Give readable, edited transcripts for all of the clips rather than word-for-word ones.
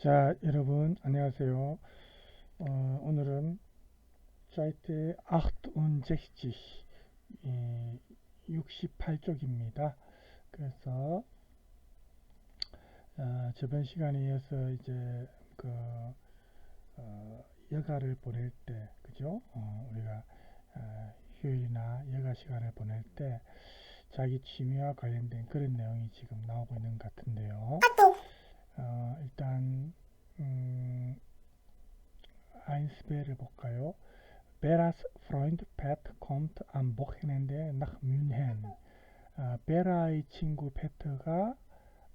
자, 여러분, 안녕하세요. 오늘은 사이트 68 68쪽입니다. 그래서 저번 시간에 이어서 이제 그 여가를 보낼 때, 그죠? 우리가 휴일이나 여가 시간을 보낼 때 자기 취미와 관련된 그런 내용이 지금 나오고 있는 것 같은데요. 일단 아인스베를 볼까요? Beras Freund Pat kommt am Wochenende nach München. 베라의 친구 페트가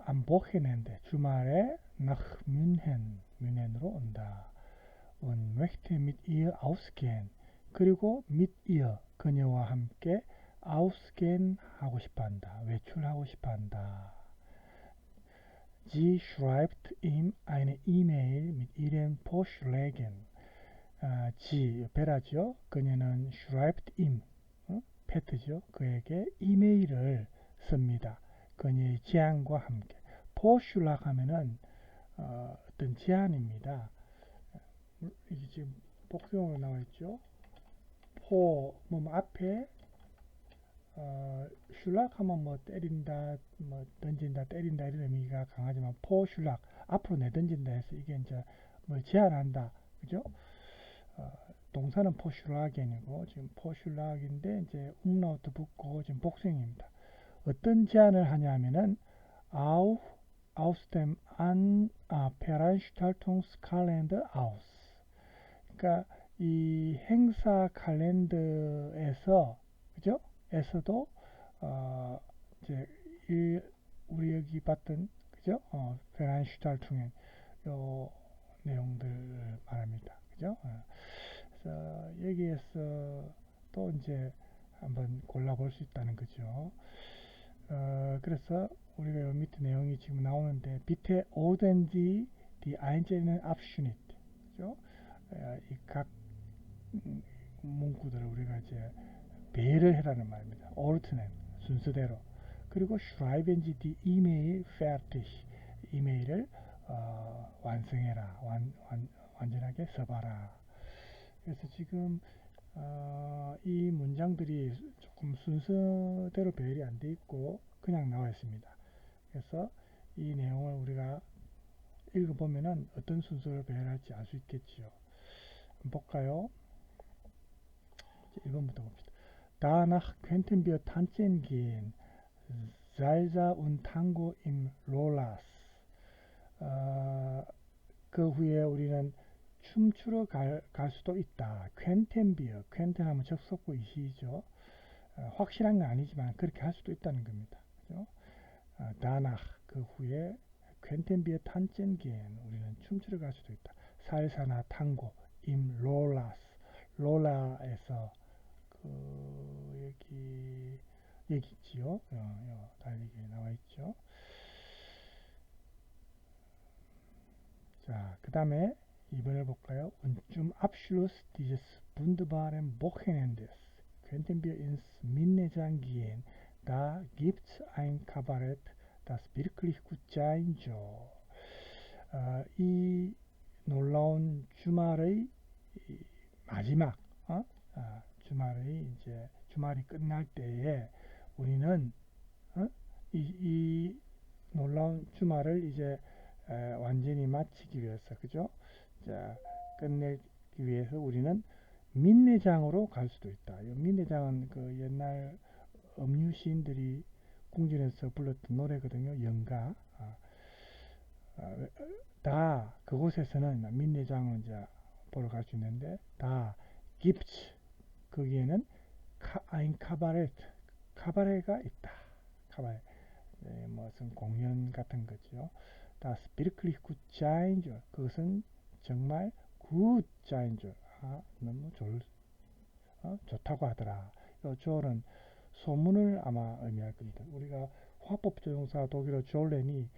am Wochenende 주말에 nach München 뮌헨으로 온다. Und möchte mit ihr ausgehen. 그리고 mit ihr 그녀와 함께 ausgehen 하고 싶어한다. 외출하고 싶어한다. Sie schreibt ihm eine E-Mail mit ihren Vorschlägen. 베라죠. 그녀는 schreibt ihm, 페트죠. 그에게 이메일을 씁니다. 그녀의 제안과 함께. vorschlag 하면은 어떤 제안입니다. 이게 지금 복수형으로 나와 있죠. 뭐 앞에 슐락 하면 뭐 때린다, 뭐 던진다, 때린다 이런 의미가 강하지만 슐락 앞으로 내던진다 해서 이게 이제 뭘 제안한다, 그죠? 동사는 포슐락이고 지금 포슐락인데 이제 umlaut 붙고 지금 복수형입니다. 어떤 제안을 하냐면은 auf aus dem Veranstaltungskalender aus. 그러니까 이 행사 칼렌더에서 그죠? 에서도 이제 우리 여기 봤던 그죠? Veranstaltungen 요 내용들을 말합니다. 그죠? 그래서 여기에서 또 이제 한번 골라볼 수 있다는 거죠. 그래서 우리가 요 밑에 내용이 지금 나오는데 비테 오덴지 디 einzelnen Abschnitt 그죠? 이 각 문구들을 우리가 이제 배열을 해라는 말입니다. ordnen 순서대로. 그리고 schreiben Sie die E-Mail fertig 이메일을 완성해라. 완전하게 써봐라. 그래서 지금 이 문장들이 조금 순서대로 배열이 안 돼 있고 그냥 나와 있습니다. 그래서 이 내용을 우리가 읽어보면은 어떤 순서로 배열할지 알 수 있겠지요. 한번 볼까요? 1번부터 봅시다. Danach könnten wir tanzen gehen. Salsa und Tango im Lolas. 그 후에 우리는 춤추러 갈 수도 있다. 퀸텐비어, 퀸텐 하면 접속구 이시죠. 확실한 건 아니지만 그렇게 할 수도 있다는 겁니다. 그죠? 다nach 그 후에 퀸텐비어 탄젠기엔 우리는 춤추러 갈 수도 있다. 살사나 탕고 임 롤라스 롤라에서 그 여기 있지요. 달리기 나와 있죠. 자, 그 다음에 2번을 볼까요? Und zum Abschluss dieses wunderbaren Wochenendes könnten wir ins Minnesänger gehen. Da gibt's ein Kabarett, das wirklich gut sein soll. 이 놀라운 주말의 마지막 주말이 끝날 때에 우리는 이 놀라운 주말을 이제 완전히 마치기 위해서 그죠? 자, 끝내기 위해서 우리는 민내장으로 갈 수도 있다. 이 민내장은 그 옛날 음유 시인들이 궁전에서 불렀던 노래거든요. 연가. 다 그곳에서는 민내장을 이제 보러 갈 수 있는데 다 gibt's 거기에는 ein 카바레가 있다. 카바레 무슨 공연 같은 거죠. Das wirklich gut sein soll. 그것은 정말 gut sein soll. 너무 좋다고 하더라. 이 졸은 소문을 아마 의미할 겁니다. 우리가 화법 조동사 독일어 졸렌이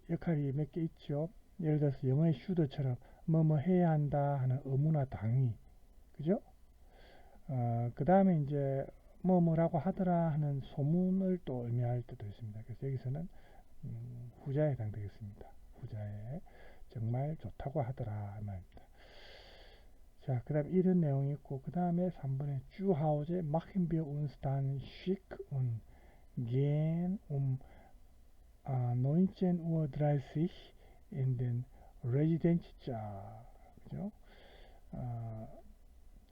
역할이 몇 개 있죠. 예를 들어서 영어의 슈더처럼 뭐뭐 해야 한다 하는 의무나 당위, 그죠? 그 다음에 이제 뭐뭐라고 하더라 하는 소문을 또 의미할 때도 있습니다. 그래서 여기서는 후자에 해당되겠습니다. 후자에 정말 좋다고 하더라 말입니다. 자, 그 다음에 이런 내용이 있고, 그 다음에 3번에 Zu Hause machen wir uns dann schick und gehen 19:30 in den Residenzsaal. 그죠?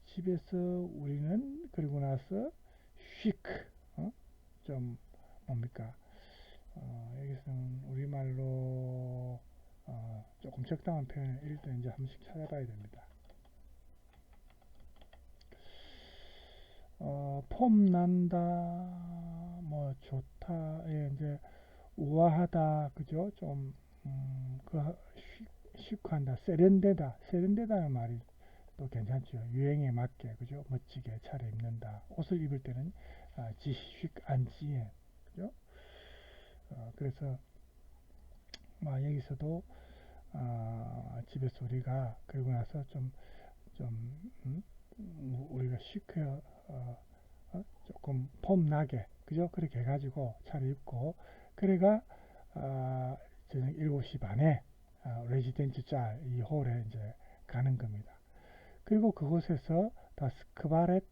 집에서 우리는 그리고 나서 chic, 좀 뭡니까? 여기서는 우리말로 조금 적당한 표현을 일단 이제 한 번씩 찾아봐야 됩니다. 폼난다, 뭐 좋다, 예, 이제 우아하다, 그죠? 좀 시크한다, 세련되다는 말이 또 괜찮죠. 유행에 맞게, 그죠? 멋지게 차려입는다. 옷을 입을 때는 지식 안지에, 그죠? 그래서 여기서도 집에서 우리가 그러고 나서 우리가 시크해, 조금 폼나게, 그죠? 그렇게 해가지고 차려입고, 그래가 저녁 7시 반에 레지던트 짤 이 홀에 이제 가는 겁니다. 그리고 그곳에서 다스 크바르테트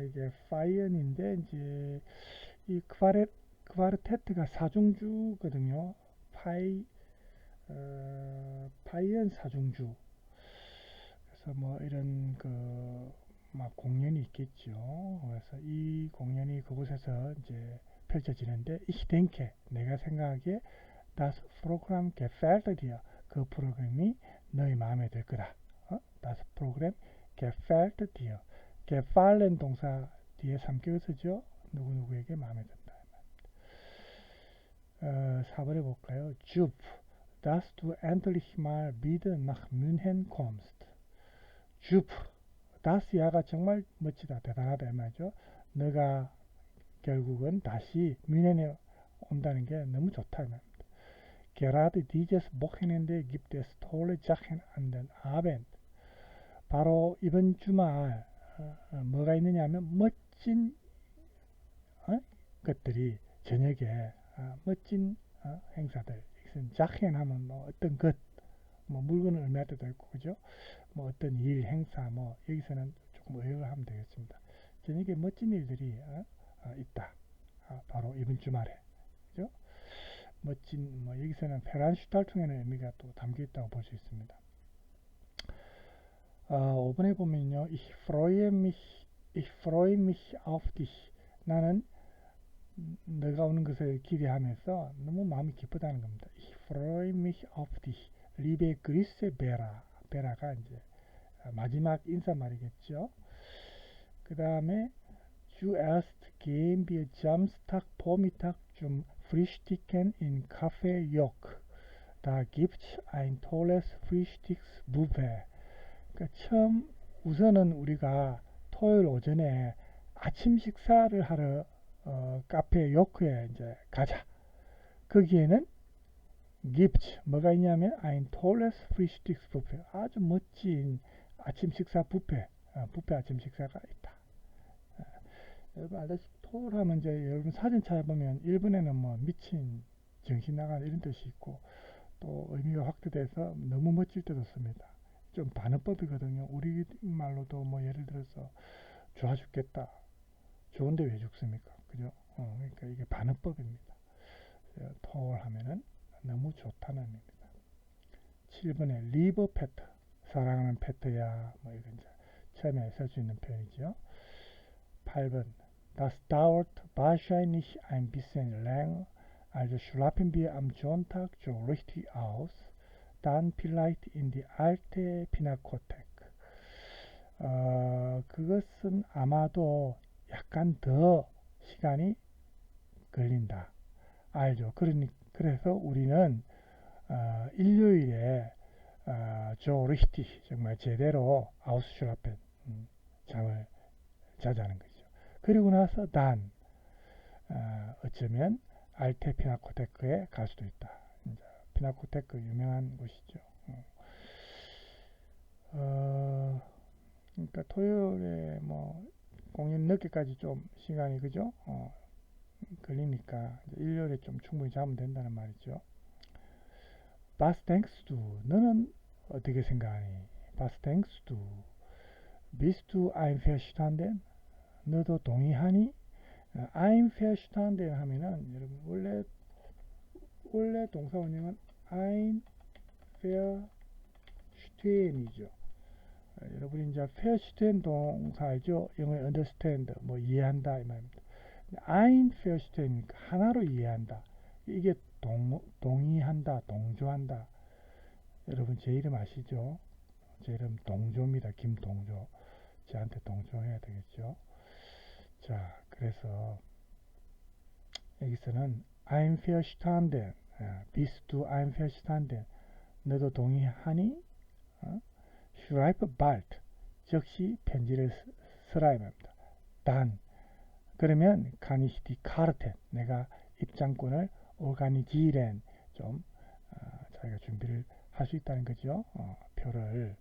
이게 파이언인데 이제 이 크바르테트가 사중주거든요. 파이언 사중주. 그래서 뭐 이런 막 공연이 있겠죠. 그래서 이 공연이 그곳에서 이제 펼쳐지는데 ich denke, 내가 생각하기에 das Programm gefällt dir. 그 프로그램이 너희 마음에 들 거다. das Programm gefällt dir. gefallen 동사 뒤에 3격을 쓰죠. 누구누구에게 마음에 든다. 4번에 볼까요? Jupp, dass du endlich mal wieder nach München kommst. Jupp, das 야가 정말 멋지다, 대단하다 이 말이죠. 너가 결국은 다시 뮌헨에 온다는 게 너무 좋다 이 말입니다. Gerade dieses Wochenende gibt es tolle Sachen an den Abend. 바로 이번 주말 뭐가 있느냐 하면 멋진 것들이 저녁에 멋진 행사들. 여기서는 자켄 하면 뭐 어떤 것, 뭐 물건을 의미할 때도 있고, 그죠? 뭐 어떤 일, 행사, 뭐 여기서는 조금 의역을 하면 되겠습니다. 저녁에 멋진 일들이 있다. 바로 이번 주말에, 그죠? 멋진, 뭐 여기서는 페란슈탈퉁에는 의미가 또 담겨 있다고 볼 수 있습니다. 5번에 보면요, ich freue mich auf dich. 나는 너가 오는 것을 기대하면서 너무 마음이 기쁘다는 겁니다. Ich freue mich auf dich. Liebe Grüße, Bera. 베라가 이제 마지막 인사말이겠죠. 그 다음에 Zuerst gehen wir Samstag Vormittag zum Frühstücken in Café Yok. Da gibt's ein tolles Frühstücksbuffet. 그러니까 우선은 우리가 토요일 오전에 아침 식사를 하러 카페 요크에 이제 가자. 거기에는 gibt's 뭐가 있냐면 ein tolles Frühstücksbuffet. 아주 멋진 아침 식사 뷔페 아침 식사가 있다. 여러분 알다시피 토를 하면 이제 여러분 사진 찾아보면 일본에는 뭐 미친, 정신 나간 이런 뜻이 있고 또 의미가 확대돼서 너무 멋질 때도 씁니다. 좀 반어법이거든요. 우리말로도 뭐 예를 들어서 좋아 죽겠다. 좋은데 왜 죽습니까? 그죠? 그러니까 이게 반어법입니다. 토를 하면은 너무 좋다는 의미입니다. 7번에 리버 페트, 사랑하는 페트야, 뭐 이런 이제 처음에 쓸 수 있는 표현이죠. 8번 Das dauert wahrscheinlich ein bisschen länger, also schlafen wir am Sonntag so richtig aus, dann vielleicht in die alte Pinakothek. 그것은 아마도 약간 더 시간이 걸린다. 알죠? 그래서 우리는 일요일에 조 리히티 정말 제대로 아우스슐라펜 잠을 자자는 거죠. 그리고 나서 어쩌면 알테 피나코테크에 갈 수도 있다. 이제 피나코테크 유명한 곳이죠. 그러니까 토요일에 뭐 공연 늦게까지 좀 시간이 그죠? 걸리니까 일요일에 좀 충분히 자면 된다는 말이죠. Was denkst du? 너는 어떻게 생각하니? Was denkst du? Bist du einverstanden? 너도 동의하니? einverstanden 하면은 여러분 원래 동사 원형은 einverstehen이죠. 여러분이 이제 verstehen 동사 알죠? 영어의 understand 뭐 이해한다 이 말입니다. einverstehen이니까 하나로 이해한다. 이게 동의한다, 동조한다. 여러분 제 이름 아시죠? 제 이름 동조입니다. 김동조. 저한테 동조해야 되겠죠? 자, 그래서 여기서는 einverstanden, bist du einverstanden? 너도 동의하니? schreibe bald, 즉시 편지를 쓰라 이 말입니다. dann, 그러면 kann ich die Karte, 내가 입장권을 organisieren, 좀 자기가 준비를 할 수 있다는 거죠. 표를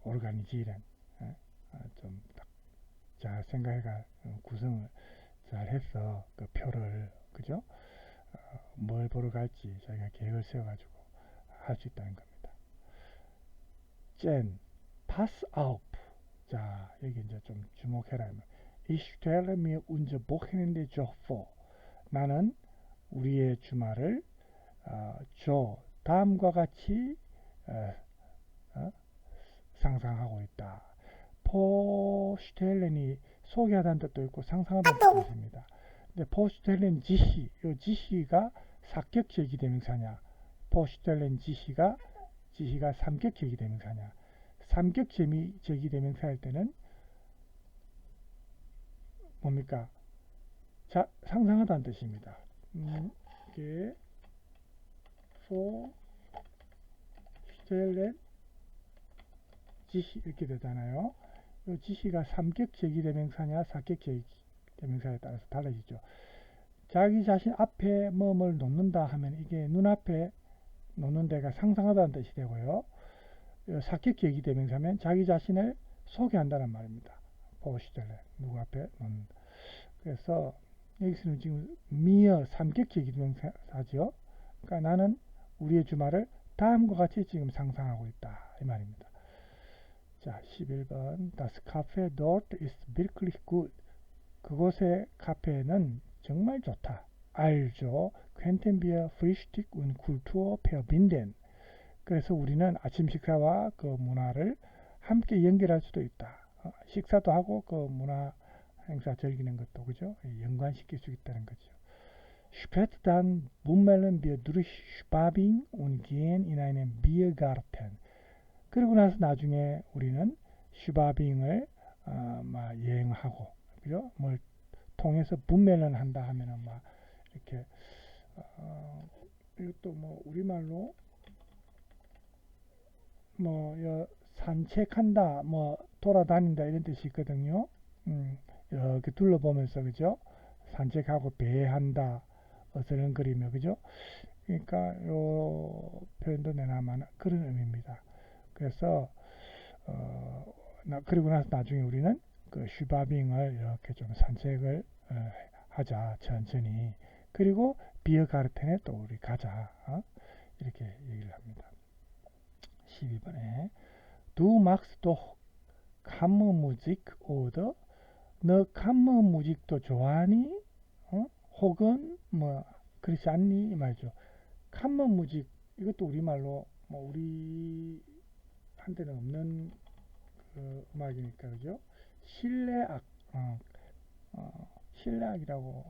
organisieren, 좀 잘 생각해가 구성을 잘 해서 그 표를 그죠? 뭘 보러 갈지 자기가 계획을 세워가지고 할 수 있다는 겁니다. 젠, pass auf. 자, 여기 이제 좀 주목해라. Ich stelle mir unser Wochenende so vor. 나는 우리의 주말을 다음과 같이 상상하고 있다. 포슈텔렌이 소개하다는 뜻도 있고 상상하다는 뜻도 있습니다. 근데 포슈텔렌 지시, 이 지시가 사격 제기대명사냐, 포슈텔렌 지시가 삼격 제기대명사냐. 삼격 제기대명사일 때는 뭡니까? 자, 상상하다는 뜻입니다. 이게 포슈텔렌 지시 이렇게 되잖아요. 이 지시가 삼격 제기대명사냐 사격 제기대명사에 따라서 달라지죠. 자기 자신 앞에 뭐뭘 놓는다 하면 이게 눈앞에 놓는 데가 상상하다는 뜻이 되고요. 사격 제기대명사면 자기 자신을 소개한다는 말입니다. 보시텔레 누구 앞에 놓는. 그래서 여기서는 지금 미어 삼격 제기대명사죠. 그러니까 나는 우리의 주말을 다음과 같이 지금 상상하고 있다 이 말입니다. 자, 11번. Das Café dort ist wirklich gut. 그곳의 카페는 정말 좋다. 알죠. Könnten wir Frühstück und Kultur verbinden. 그래서 우리는 아침 식사와 그 문화를 함께 연결할 수도 있다. 식사도 하고 그 문화 행사 즐기는 것도 그죠? 연관시킬 수 있다는 거죠. Später dann bummeln wir durch Schwabing und gehen in einen Biergarten. 그리고 나서 나중에 우리는 슈바빙을 여행하고 그죠? 뭘 통해서 분매를 한다 하면은 막 이렇게 이것도 뭐 우리말로 뭐 산책한다, 뭐 돌아다닌다 이런 뜻이 있거든요. 이렇게 둘러보면서 그죠? 산책하고 배한다, 어슬렁거리며 그죠? 그러니까 요 표현도 내나마나 그런 의미입니다. 그래서 그리고 나서 나중에 우리는 그 슈바빙을 이렇게 좀 산책을 하자 천천히. 그리고 비어가르텐에 또 우리 가자 이렇게 얘기를 합니다. 12번에 Du magst doch Kammermusik oder? 너 감머무직도 좋아하니? 혹은 뭐 그렇지 않니? 이 말이죠. 감머무직 이것도 우리말로 뭐 우리 한때는 없는 그 음악이니까 그죠? 실내악, 실내악이라고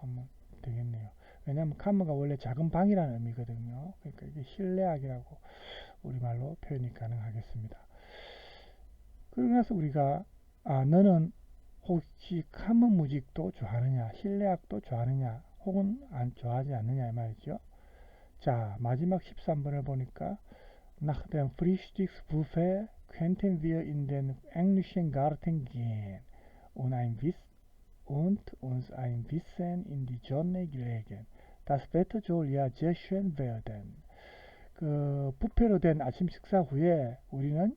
하면 되겠네요. 왜냐하면 카머가 원래 작은 방이라는 의미거든요. 그러니까 이게 실내악이라고 우리말로 표현이 가능하겠습니다. 그러고 나서 우리가 너는 혹시 카머 무직도 좋아하느냐, 실내악도 좋아하느냐, 혹은 좋아하지 않느냐 이 말이죠. 자, 마지막 13번을 보니까 Nach dem Frühstücksbuffet könnten wir in den englischen Garten gehen und uns ein bisschen in die Sonne legen. Das Wetter soll ja sehr schön werden. 그 뷔페로 된 아침 식사 후에 우리는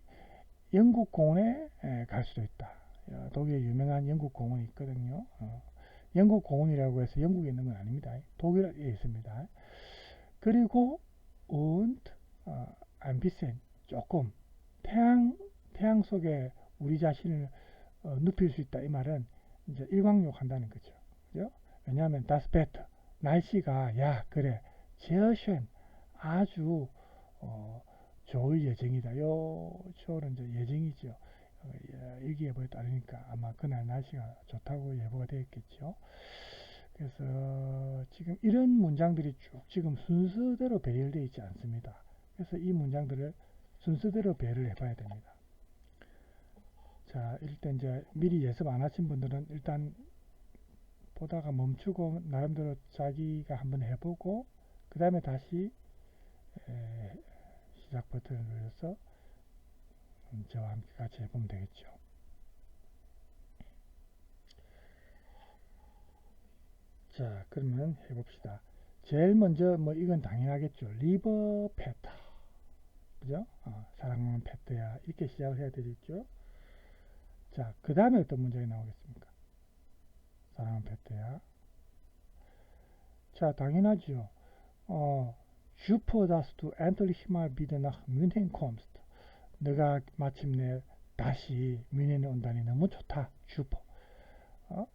영국 공원에 갈 수도 있다. 독일에 유명한 영국 공원이 있거든요. 영국 공원이라고 해서 영국에 있는 건 아닙니다. 독일에 있습니다. 그리고 und ein bisschen 조금 태양 속에 우리 자신을 눕힐 수 있다. 이 말은 이제 일광욕 한다는 거죠. 그죠? 왜냐하면 das Wetter 날씨가 야 그래 sehr schön 아주 좋을 예정이다. 요 초는 이제 예정이죠. 일기예보에 따르니까 아마 그날 날씨가 좋다고 예보가 되었겠죠. 그래서 지금 이런 문장들이 쭉 지금 순서대로 배열되어 있지 않습니다. 그래서 이 문장들을 순서대로 배열을 해봐야 됩니다. 자, 일단 이제 미리 예습 안 하신 분들은 일단 보다가 멈추고 나름대로 자기가 한번 해보고 그 다음에 다시 시작 버튼을 눌러서 저와 함께 같이 해보면 되겠죠. 자, 그러면 해봅시다. 제일 먼저 뭐 이건 당연하겠죠. 리버 페타, 그죠? 사랑하는 페트야 이렇게 시작을 해야 되겠죠. 자, 그 다음에 어떤 문장이 나오겠습니까? 사랑하는 페트야. 자, 당연하죠. Super, dass du endlich mal wieder nach München kommst. 너가 마침내 다시 뮌헨에 온다니 너무 좋다. 슈퍼. 어?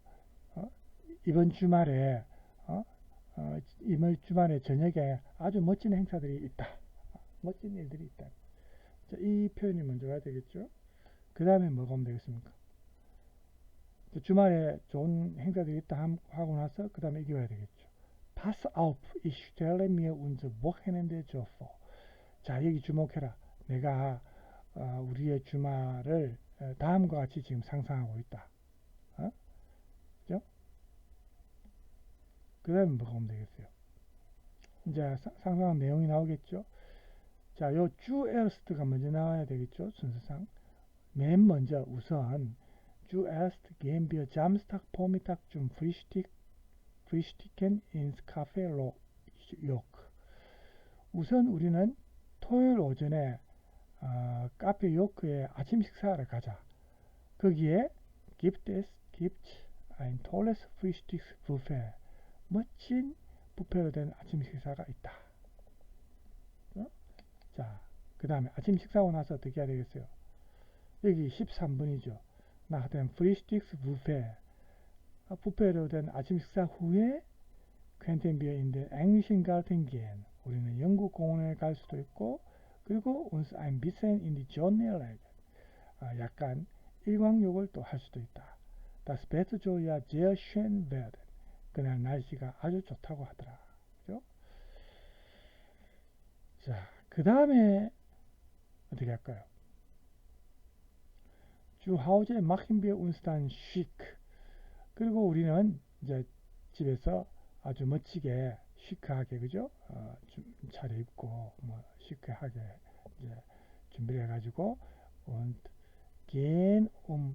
이번 주말에 이번 주말에 저녁에 아주 멋진 행사들이 있다. 멋진 일들이 있다. 자, 이 표현이 먼저 가야 되겠죠. 그 다음에 뭐가 오면 되겠습니까? 주말에 좋은 행사들이 있다 하고 나서 그 다음에 이게 와야 되겠죠. Pass auf, ich stelle mir unser Wochenende so vor. 자, 여기 주목해라. 내가 우리의 주말을 다음과 같이 지금 상상하고 있다. 그죠? 그 다음에 뭐가 오면 되겠어요? 이제 상상한 내용이 나오겠죠? 자, 요 zuerst가 먼저 나와야 되겠죠? 순서상. 맨 먼저 우선 zuerst gehen wir Samstag Vormittag zum Frühstücken ins Café York. 우선 우리는 토요일 오전에 카페 요크에 아침 식사하러 가자. 거기에 gibt ein tolles Frühstücksbuffet. 멋진 부페로 된 아침 식사가 있다. 자, 그 다음에 아침 식사하고 나서 어떻게 해야 되겠어요? 여기 13분이죠. nach dem Frühstücksbuffet. 부페로 된 아침 식사 후에 könnten wir in den englischen Garten gehen. 우리는 영국 공원에 갈 수도 있고, 그리고 uns ein bisschen in die Sonne legen. 약간 일광욕을 또 할 수도 있다. Das Wetter soll ja sehr schön werden. 그날 날씨가 아주 좋다고 하더라. 그죠? 자, 그 다음에 어떻게 할까요? Zu Hause machen wir uns dann schick. 그리고 우리는 이제 집에서 아주 멋지게 시크하게 그죠? 차려입고 뭐 시크하게 이제 준비를 해가지고 und gehen um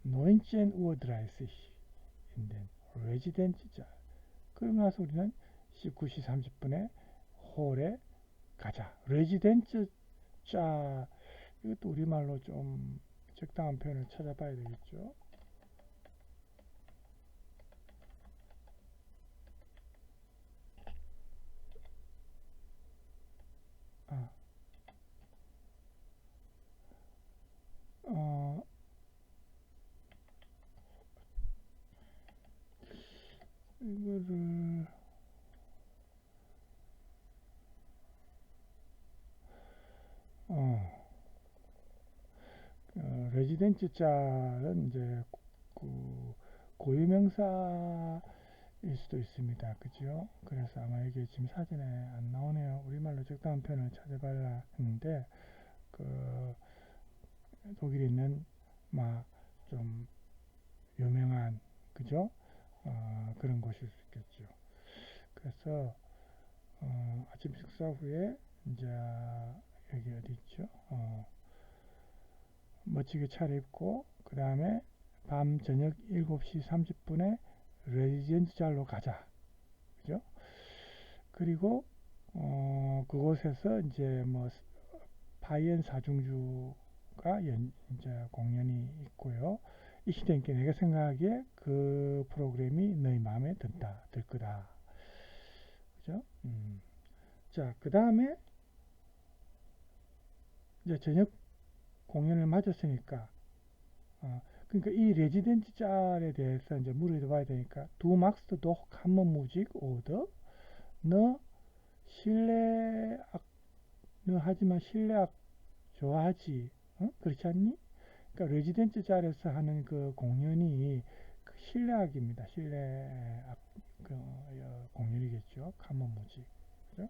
19:30 in den Residenzsaal. 그러고 나서 우리는 19시 30분에 홀에 가자. 레지던트 자 이것도 우리말로 좀 적당한 표현을 찾아봐야 되겠죠. 이거를 레지던트 짤은 이제 고유명사일 수도 있습니다. 그죠? 그래서 아마 이게 지금 사진에 안 나오네요. 우리말로 적당한 표현을 찾아봐야 했는데 그 독일에 있는 막 좀 유명한 그죠? 그런 곳일 수 있겠죠. 그래서 아침 식사 후에 이제 여기 어디 있죠? 멋지게 차려입고 그 다음에 밤 저녁 7시 30분에 레지던트 잘로 가자. 그죠? 그리고 그곳에서 이제 뭐 파이엔 사중주가 이제 공연이 있고요. Ich denke, 내가 생각하기에 그 프로그램이 너희 마음에 들 거다. 그죠? 자, 그 다음에 이제 저녁 공연을 마쳤으니까, 그러니까 이 레지던트 짤에 대해서 이제 물어봐야 되니까, Du magst doch Kammermusik, oder? 너 실내악, 너 하지만 실내악 좋아하지? 그렇지 않니? 그러니까 레지던트 짤에서 하는 그 공연이 그 실내악입니다. 실내악 공연이겠죠. 카먼무직. 그죠?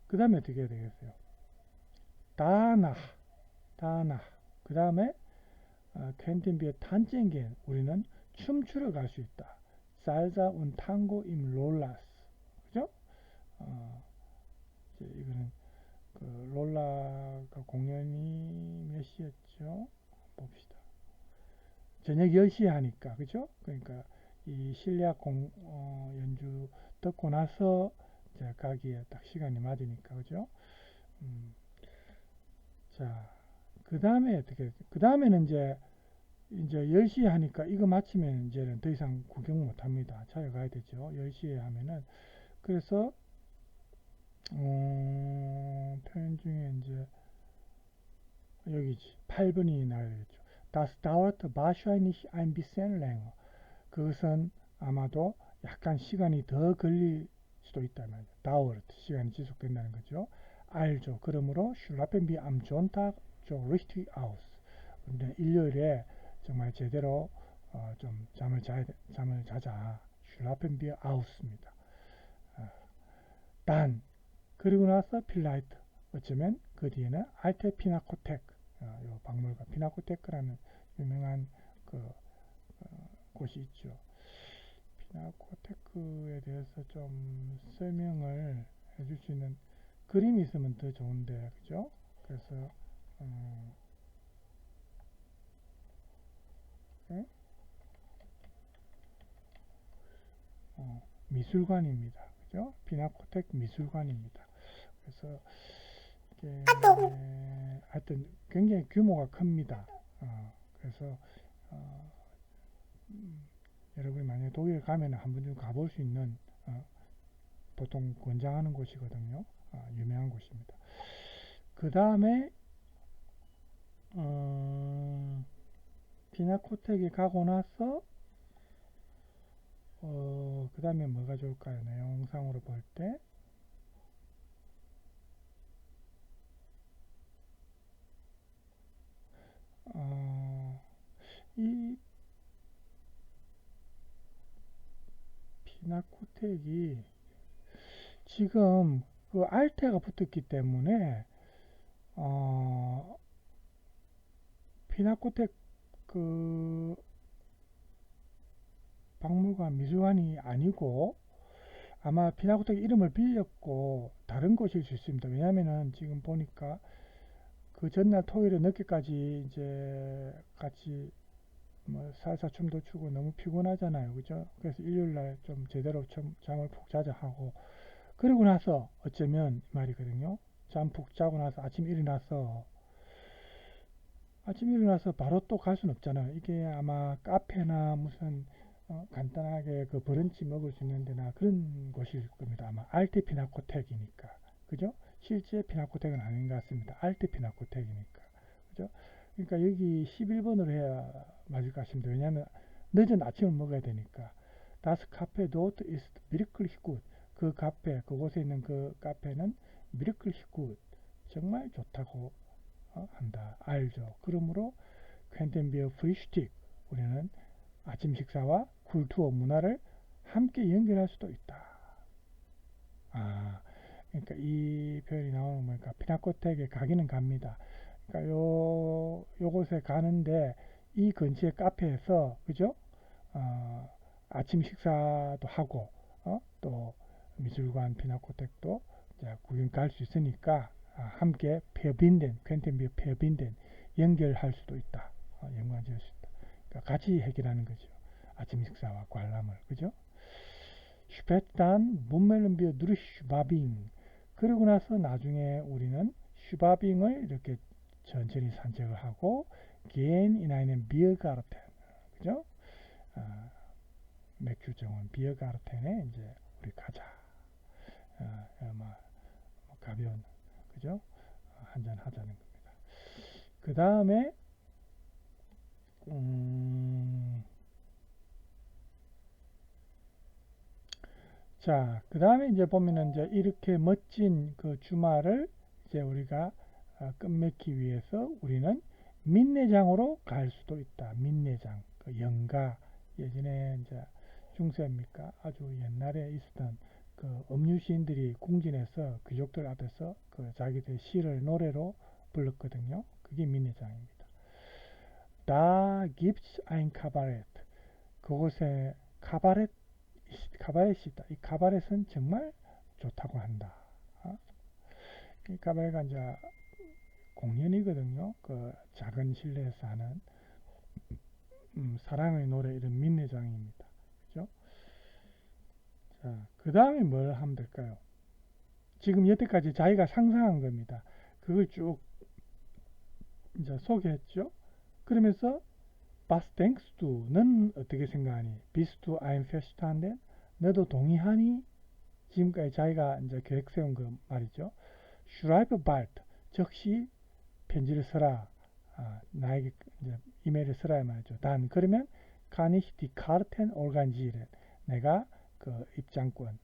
그 다음에 어떻게 해야 되겠어요? 다나. 그 다음에 켄틴비의 탄젠겐 우리는 춤추러 갈 수 있다. 살사 운 탕고 임 롤라스. 그죠? 이거는 그 롤라가 공연이 몇 시였죠? 봅시다. 저녁 10시에 하니까, 그죠? 그러니까 이 실내악 연주 듣고 나서 이제 가기에 딱 시간이 맞으니까, 그죠? 자, 그 다음에 그 다음에는 이제 10시에 하니까 이거 마치면 이제는 더 이상 구경 못 합니다. 차에 가야 되죠. 10시에 하면은. 그래서, 표현 중에 이제 여기지. 8번이 나와야 되겠죠. Das dauert wahrscheinlich ein bisschen länger. 그것은 아마도 약간 시간이 더 걸릴 수도 있다 말이죠. dauert, 시간이 지속된다는 거죠. 알죠. 그러므로 schlafen wir am Sonntag so richtig aus. 근데 일요일에 정말 제대로 좀 잠을 자자. schlafen wir aus입니다. 단 그리고 나서 필라이트. 어쩌면 그 뒤에는 알테 피나코테크, 요 박물관 피나코테크라는 유명한 그 곳이 있죠. 피나코테크에 대해서 좀 설명을 해줄 수 있는 그림이 있으면 더 좋은데, 그죠? 그래서 네? 미술관입니다. 그죠? 피나코테크 미술관입니다. 그래서 이게 하여튼 굉장히 규모가 큽니다. 그래서 여러분이 만약에 독일 가면 한 번쯤 가볼 수 있는 보통 권장하는 곳이거든요. 유명한 곳입니다. 그 다음에 피나코텍에 가고 나서 그 다음에 뭐가 좋을까요? 내용상으로 볼 때 이 피나코텍이 지금 그 알테가 붙었기 때문에 피나코텍 그 박물관 미술관이 아니고 아마 피나코텍 이름을 빌렸고 다른 곳일 수 있습니다. 왜냐하면은 지금 보니까 그 전날 토요일에 늦게까지 이제 같이 뭐 살사 춤도 추고 너무 피곤하잖아요. 그죠? 그래서 일요일날 좀 제대로 잠을 푹 자자 하고 그러고 나서 어쩌면 말이거든요. 잠 푹 자고 나서 아침 일어나서 바로 또 갈 수는 없잖아요. 이게 아마 카페나 무슨 간단하게 그 브런치 먹을 수 있는 데나 그런 곳일 겁니다. 아마 알테 피나코텍이니까. 그죠? 실제 피나코텍은 아닌 것 같습니다. 알테 피나코텍이니까. 그죠? 그러니까 여기 11번으로 해야 맞을 것 같습니다. 왜냐하면 늦은 아침을 먹어야 되니까. Das Café dort ist wirklich gut. 그 카페, 그곳에 있는 그 카페는 wirklich gut. 정말 좋다고 한다. 알죠. 그러므로 퀸텐비어 프리슈틱 우리는 아침 식사와 쿨투어 문화를 함께 연결할 수도 있다. 그러니까 이 표현이 나오는 거니까 피나코텍에 가기는 갑니다. 그러니까 요곳에 가는데 이 근처의 카페에서 그죠? 아침 식사도 하고 또 미술관 피나코텍도 구경 갈 수 있으니까 함께 퀸텐비어 페어빈덴 연결할 수도 있다. 연관지을 수 있다. 그러니까 같이 해결하는 거죠. 아침 식사와 관람을. 그죠? 슈페탄 문멜른비어 누르슈바빙 그러고 나서 나중에 우리는 슈바빙을 이렇게 천천히 산책을 하고 gehen in einen Biergarten. 그죠? 맥주정원 비어가르텐에 이제 우리 가자. 가벼운 그죠? 한잔 하자는 겁니다. 그 다음에 자, 그 다음에 이제 보면은 이제 이렇게 멋진 그 주말을 이제 우리가 끝맺기 위해서 우리는 민내장으로 갈 수도 있다. 민내장, 그 영가 예전에 이제 중세입니까? 아주 옛날에 있었던 그 음유시인들이 궁전에서 귀족들 앞에서 그 자기들 시를 노래로 불렀거든요. 그게 민내장입니다. Da gibt's ein Kabarett. 그곳에 카바렛이 있다. 이 카바렛은 정말 좋다고 한다. 이 카바렛가 이제 공연이거든요. 그 작은 실내에서 하는 사랑의 노래 이런 민내장입니다. 그죠? 자, 그 다음에 뭘 하면 될까요? 지금 여태까지 자기가 상상한 겁니다. 그걸 쭉 이제 소개했죠. 그러면서 Was denkst du? 는 어떻게 생각하니? Bist du einverstanden? 너도 동의하니? 지금까지 자기가 이제 계획 세운 거 말이죠. Schreibe bald. 즉시 편지를 써라. 나에게 이제 이메일을 쓰라 말이죠. 단 그러면 kann ich die Karten organisieren. 내가 그 입장권,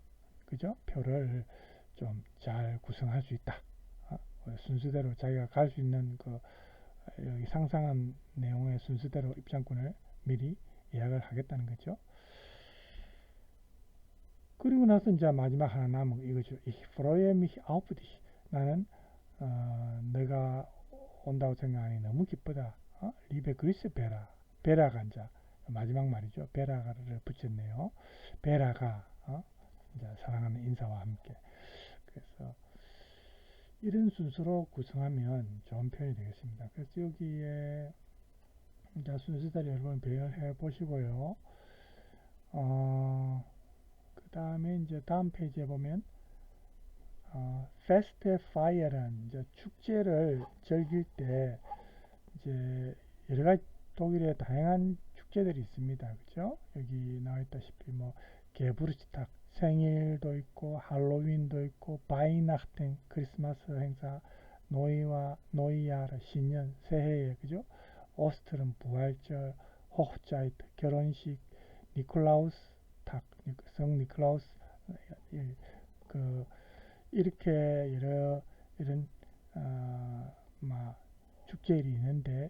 그죠? 표를 좀 잘 구성할 수 있다. 순서대로 자기가 갈 수 있는 그 여기 상상한 내용의 순서대로 입장권을 미리 예약을 하겠다는 거죠. 그리고 나서 이제 마지막 하나 남은 이거죠. Ich freue mich auf dich. 나는 내가 온다고 생각하니 너무 기쁘다. 리베 그리스 베라. 베라가 이제 마지막 말이죠. 베라가를 붙였네요. 베라가 이제 사랑하는 인사와 함께. 그래서 이런 순서로 구성하면 좋은 표현이 되겠습니다. 그래서 여기에 이제 순서대로 여러분 배열해 보시고요. 그 다음에 이제 다음 페이지에 보면 Feste Feier은 이제 축제를 즐길 때 이제 여러 가지 독일에 다양한 축제들이 있습니다. 그죠? 여기 나와 있다시피 뭐 게부르치탁 생일도 있고 할로윈도 있고 바이나흐텐 크리스마스 행사 노이야르 신년 새해에 그죠? 오스트른 부활절 호흐자이트 결혼식 니콜라우스 탁 성 니콜라우스 그 이렇게 이런 축제일이 있는데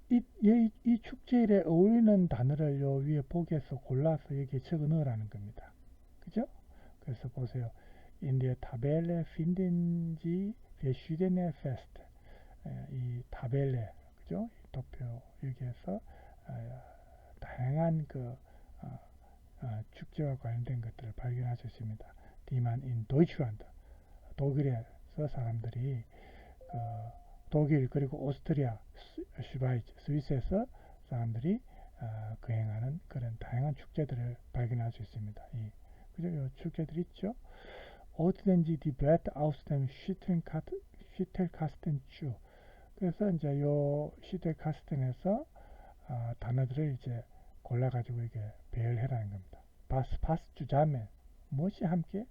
이 축제일에 어울리는 단어를 요 위에 보기에서 골라서 여기에 적어 넣으라는 겁니다. 그죠? 그래서 보세요. In der Tabelle finden Sie verschiedene Feste. 이 타벨레, 그죠? 이 도표 여기에서 다양한 그 축제와 관련된 것들을 발견할 수 있습니다. Die man in Deutschland, 독일에서 사람들이 독일 그리고 오스트리아, 슈바이츠, 스위스에서 사람들이 거행하는 그런 다양한 축제들을 발견할 수 있습니다. 그죠? 이 축제들 있죠. Ordnen die Blätter aus dem Schüttelkasten zu. 그래서 이제 요 슈텔카스텐에서 단어들을 이제 골라가지고 이게 배열해라는 겁니다. 파스 주자면 무엇이 함께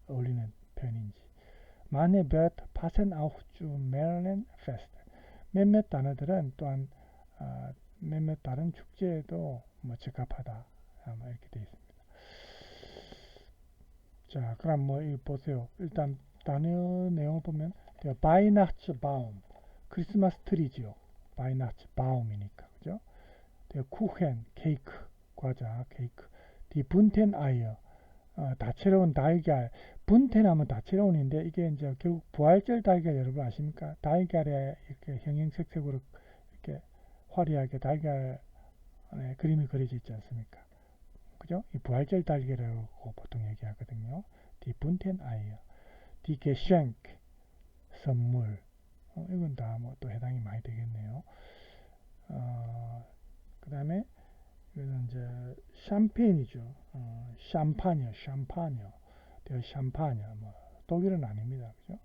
어울리는 표현인지. Manche Wörter passen auch zu mehreren Festen. 몇몇 단어들은 또한 몇몇 다른 축제에도 뭐 적합하다. 이렇게 되어 있습니다. 자, 그럼 뭐 이거 보세요. 일단 단어 내용을 보면 Weihnachtsbaum 크리스마스 트리지요. Weihnachtsbaum이니까 그죠? 쿠헨 케이크 과자 케이크. Die bunten Eier 다채로운 달걀. 분태나면 다채로운인데 이게 이제 결국 부활절 달걀 여러분 아십니까? 달걀에 이렇게 형형색색으로 이렇게 화려하게 달걀 그림이 그려져 있지 않습니까? 그죠? 이 부활절 달걀이라고 보통 얘기하거든요. Die bunten Eier, die Geschenk 선물. 이건 다 뭐 또 해당이 많이 되겠네요. 그 다음에 이거는 이제 샴페인이죠. 샴파녀. 샴파녀. 뭐 독일은 아닙니다. 그죠?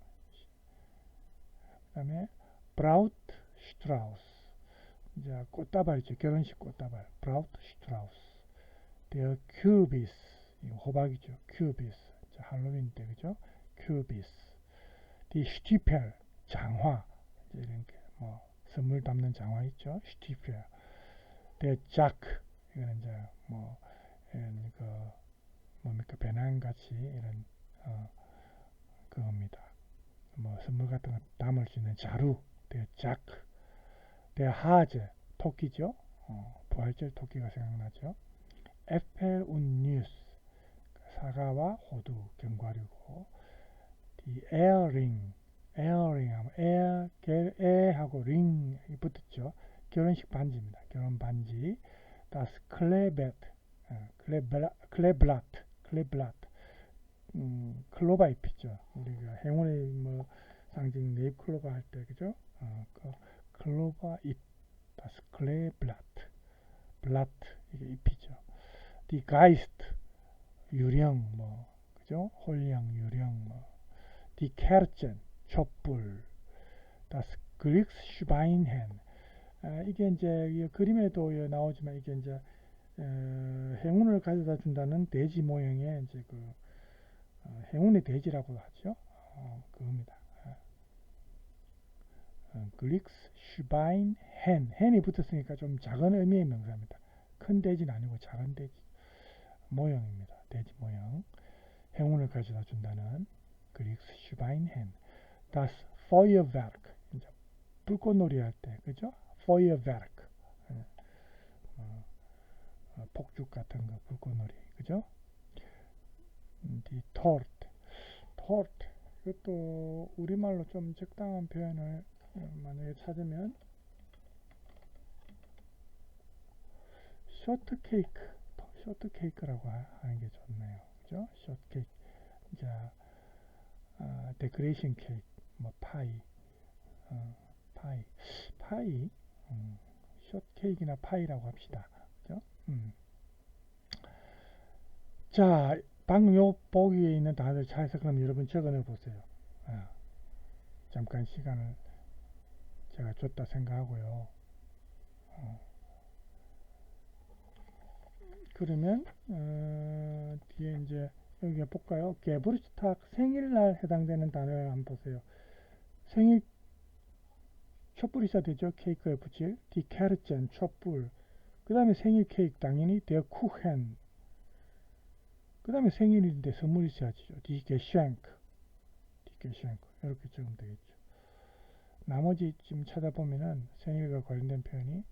그 다음에 브라우트 슈트라우스. 이제 꽃다발이죠. 결혼식 꽃다발. 브라우트슈트라우스. Der Kürbis. 호박이죠. Kürbis. 할로윈 때 그죠? Kürbis. Die Stiefel. 장화. 이런 뭐 선물 담는 장화 있죠. Stiefel. Der Jack. 이거는 이제 뭐 이런 뭡니까 배낭 같이 이런 그겁니다. 뭐 선물 같은 거 담을 수 있는 자루. Der Jack. Der Hase. 토끼죠. 부활절 토끼가 생각나죠. Äpfel und Nüsse. 사과와 호두, 견과류고. Die Ehering. Ehering 하면 에하고 링 붙었죠. 결혼식 반지입니다. 결혼 반지. Das Kleeblatt. Kleeblatt. 클로바 잎이죠. 우리가 행운의 뭐 상징 네잎클로바 할 때 그죠? 클로바 잎. Das Kleeblatt. 블라트 이게 잎이죠. Die Geist 유령 뭐 그죠? 홀령 유령 뭐 Die Kerzen 촛불. Das Glücksschweinchen 이게 이제 그림에도 나오지만 이게 이제 행운을 가져다 준다는 돼지 모형의 이제 행운의 돼지라고 하죠. 그겁니다. 글릭스슈바인헨 헨이 붙었으니까 좀 작은 의미의 명사입니다. 큰 돼지는 아니고 작은 돼지 모형입니다. 돼지 모형 행운을 가져다 준다는 글릭스슈바인헨. Das Feuerwerk 이제 불꽃놀이 할 때 그죠? Feuerwerk 폭죽 같은 거 불꽃놀이 그죠? Die Torte 이것도 우리말로 좀 적당한 표현을 만약에 찾으면 쇼트케이크라고 하는 게 좋네요. 그죠? 쇼트케이크. 자, 데코레이션 케이크, 뭐 파이, 쇼트케이크나 파이라고 합시다. 그죠? 자, 방금 요 보기에 있는 단어를 찾아서 그럼 여러분 적어내 보세요. 잠깐 시간을 제가 줬다 생각하고요. 그러면 뒤에 이제 여기 볼까요? 게부르스탁 생일날 해당되는 단어를 한번 보세요. 생일 촛불이 있어야 되죠. 케이크에 붙일 디케르젠 촛불. 그 다음에 생일 케이크 당연히 데 쿠헨. 그 다음에 생일인데 선물이 있어야죠. 디게쉔크 이렇게 적으면 되겠죠. 나머지 지금 찾아보면은 생일과 관련된 표현이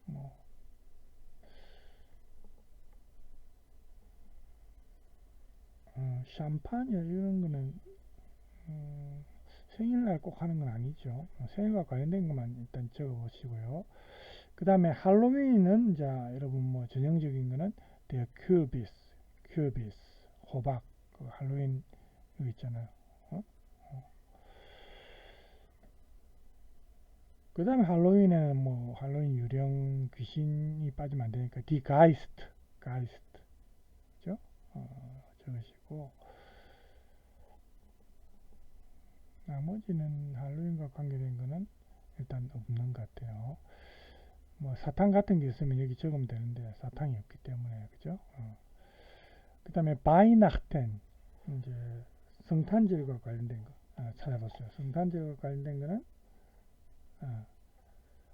뭐 샴파냐 이런 거는 생일날 꼭 하는 건 아니죠. 생일과 관련된 것만 일단 적어 보시고요. 그 다음에 할로윈은 자 여러분 뭐 전형적인 거는 der Kürbis 호박 그 할로윈 여기 있잖아요. 그 다음에 할로윈에는 뭐 할로윈 유령 귀신이 빠지면 안 되니까 die Geist 그죠? 적으시고 나머지는 할로윈과 관계된 거는 일단 없는 것 같아요. 뭐 사탕 같은 게 있으면 여기 적으면 되는데 사탕이 없기 때문에 그죠? 그 다음에 바이나흐텐 이제 성탄절과 관련된 거 찾아봤어요. 성탄절과 관련된 거는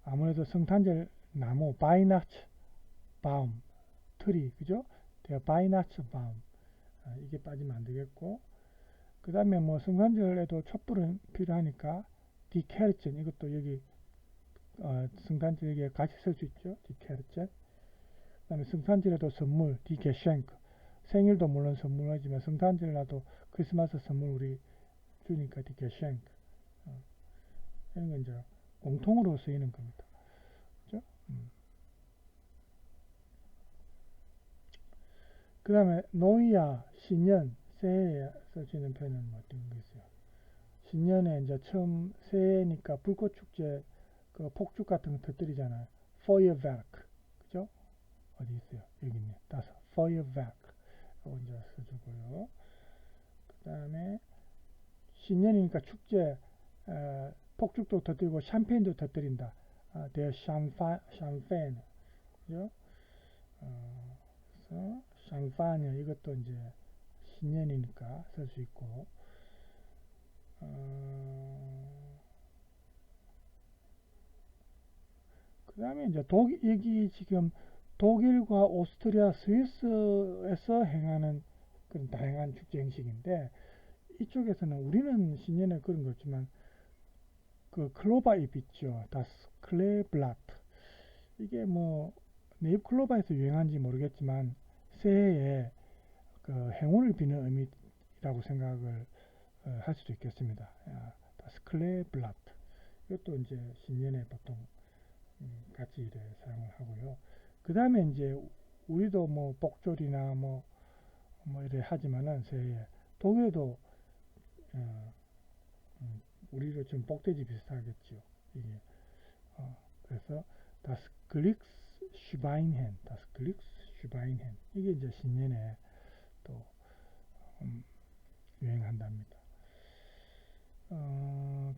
아무래도 성탄절 나무 바이나츠 바움 트리 그죠? 바이나츠 바움 이게 빠지면 안 되겠고 그 다음에 뭐 성탄절에도 촛불은 필요하니까 디케르첸 이것도 여기 성탄절에 같이 쓸 수 있죠. 디케르첸 그 다음에 성탄절에도 선물 디게쉔크 생일도 물론 선물하지만 성탄절이라도 크리스마스 선물 우리 주니까 디게쉔크 이런 건 이제 공통으로 쓰이는 겁니다. 그죠? 그 다음에 노이야 신년 새해에 써지는 표현은 어떤 게 있어요? 신년에 이제 처음 새해니까 불꽃 축제 그 폭죽 같은 거 터뜨리잖아요. Feuerwerk 그죠? 어디 있어요? 여기 있네. 따서 Feuerwerk 이제 써주고요. 그 다음에 신년이니까 축제 폭죽도 터뜨리고 샴페인도 터뜨린다. Der Champagne. 그죠? 그래서 샴파gne 이것도 이제 신년이니까 쓸 수 있고. 그 다음에 이제 여기 지금 독일과 오스트리아, 스위스에서 행하는 그런 다양한 축제 형식인데, 이쪽에서는 우리는 신년에 그런 거 없지만 그 클로바입 있죠. 다스 클레블라트. 이게 뭐 네잎 클로바에서 유행한지 모르겠지만 새해에 그 행운을 비는 의미라고 생각을 할 수도 있겠습니다. 다스 클레블라트. 이것도 이제 신년에 보통 같이 이래 사용을 하고요. 그 다음에 이제 우리도 뭐 복졸이나 뭐 이래 하지만은 새해에 독일에도 우리로 좀 복돼지 비슷하겠죠. 이게 그래서 das Glücksschweinchen, das Glücksschweinchen 이게 이제 신년에 또 유행한답니다.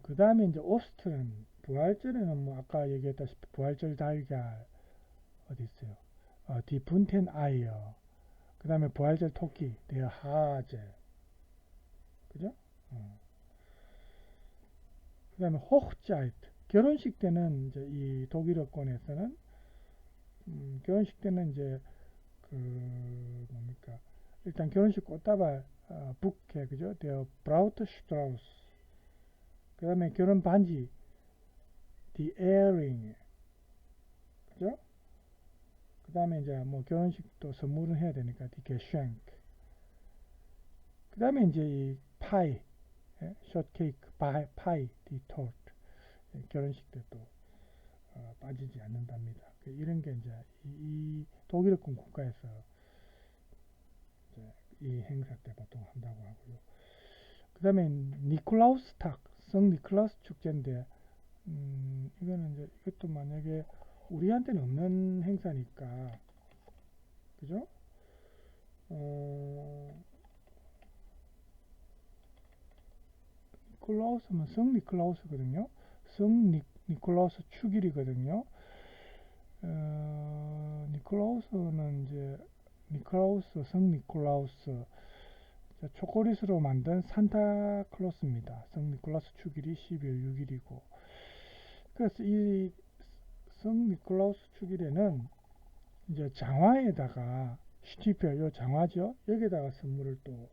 그 다음에 이제 오스트는 부활절에는 뭐 아까 얘기했다시피 부활절 달걀 어디 있어요? 디푼텐 아이어. 그 다음에 부활절 토끼, 데어 하제. 그죠? 그 다음에 호흐자이트. 결혼식 때는 이제 이 독일어권에서는 결혼식 때는 이제 그 뭡니까? 일단 결혼식 꽃다발 부케 그죠? 데어 브라우트 슈트라우스. 그 다음에 결혼 반지 디 에어링. 그죠? 그 다음에 이제 뭐 결혼식도 선물을 해야 되니까 디 게쉔크. 그 다음에 이제 이 파이, 숏케이크, 파이, 디 토트. 결혼식 때도 빠지지 않는답니다. 이런 게 이제 이 독일어권 국가에서 이제 이 행사 때 보통 한다고 하고요. 그 다음에 니콜라우스탁, 성 니콜라우스 축제인데 이거는 이제 이것도 만약에 우리한테는 없는 행사니까 그죠? 니콜라우스는 성 니콜라우스거든요. 성 니콜라우스 축일이거든요. 니콜라우스는 이제 니콜라우스, 성 니콜라우스 초콜릿으로 만든 산타클로스입니다. 성 니콜라우스 축일이 12월 6일이고 그래서 이 성 니콜라우스 축일에는 이제 장화에다가 슈티펠, 요 장화죠. 여기다가 선물을 또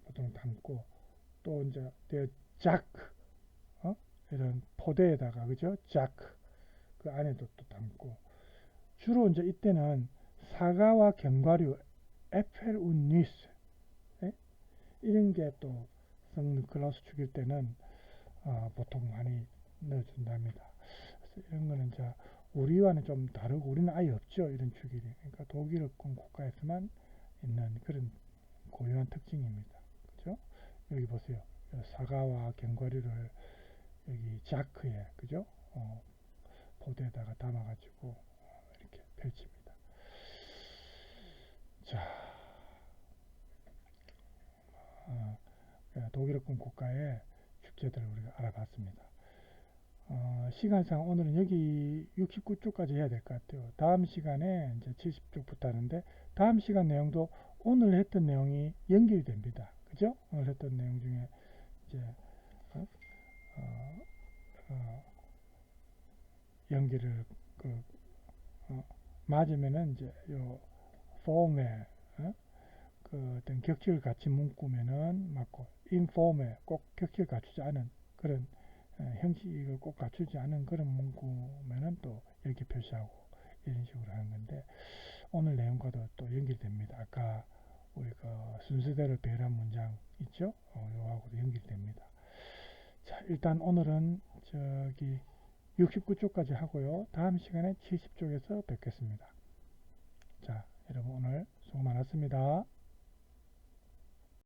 보통 담고 또 이제 자크 이런 포대에다가 그죠? 자크 그 안에도 또 담고 주로 이제 이때는 사과와 견과류 에펠 운 니스 이런 게 또 성 니콜라우스 축일 때는 보통 많이 넣어준답니다. 그래서 이런 거는 이제 우리와는 좀 다르고 우리는 아예 없죠. 이런 축일이. 그러니까 독일어권 국가에서만 있는 그런 고유한 특징입니다. 그죠? 여기 보세요. 사과와 견과류를 여기 자크에 그죠? 포대에다가 담아가지고 이렇게 펼칩니다. 자, 독일어권 국가의 축제들을 우리가 알아봤습니다. 시간상 오늘은 여기 69쪽까지 해야 될 것 같아요. 다음 시간에 이제 70쪽부터 하는데 다음 시간 내용도 오늘 했던 내용이 연결이 됩니다. 그죠? 오늘 했던 내용 중에 이제 연결을 맞으면은 이제 요 폼에 그 어떤 격식을 같이 묶으면은 맞고 인폼에 꼭 격식을 갖추지 않은 그런 형식을 꼭 갖추지 않은 그런 문구면은 또 이렇게 표시하고 이런 식으로 하는 건데 오늘 내용과도 또 연결됩니다. 아까 우리가 순서대로 배열한 문장 있죠? 요하고도 연결됩니다. 자, 일단 오늘은 저기 69쪽까지 하고요. 다음 시간에 70쪽에서 뵙겠습니다. 자, 여러분 오늘 수고 많았습니다.